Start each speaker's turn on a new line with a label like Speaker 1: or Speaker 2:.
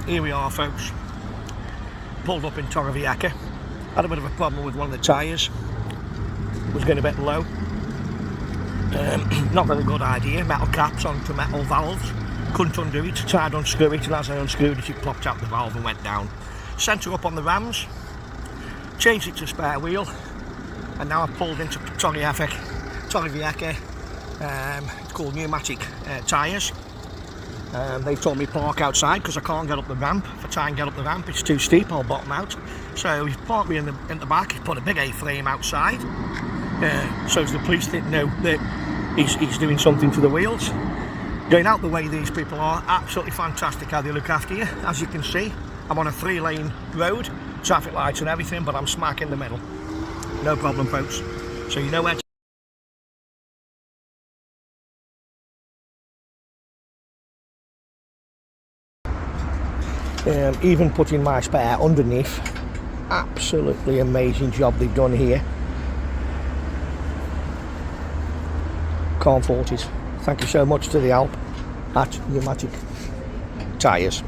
Speaker 1: here we are, folks. Pulled up in Torrevieja. Had a bit of a problem with one of the tyres. Was getting a bit low. Not very good idea. Metal caps onto metal valves. Couldn't undo it. Tried to unscrew it, and as I unscrewed it, it popped out the valve and went down. Sent her up on the rams. Changed it to spare wheel. And now I've pulled into Torrevieja. It's called pneumatic tyres. They told me park outside because I can't get up the ramp. If I try and get up the ramp, it's too steep, I'll bottom out. So he's parked me in the back. He's put a big A-frame outside, so the police didn't know that he's doing something to the wheels. Going out the way these people are, absolutely fantastic how they look after you. As you can see, I'm on a 3-lane road, traffic lights and everything, but I'm smack in the middle. No problem, folks. So you know where to even putting my spare underneath. Absolutely amazing job they've done here. Can't fault it. Thank you so much to the help at Pneumatic Tyres.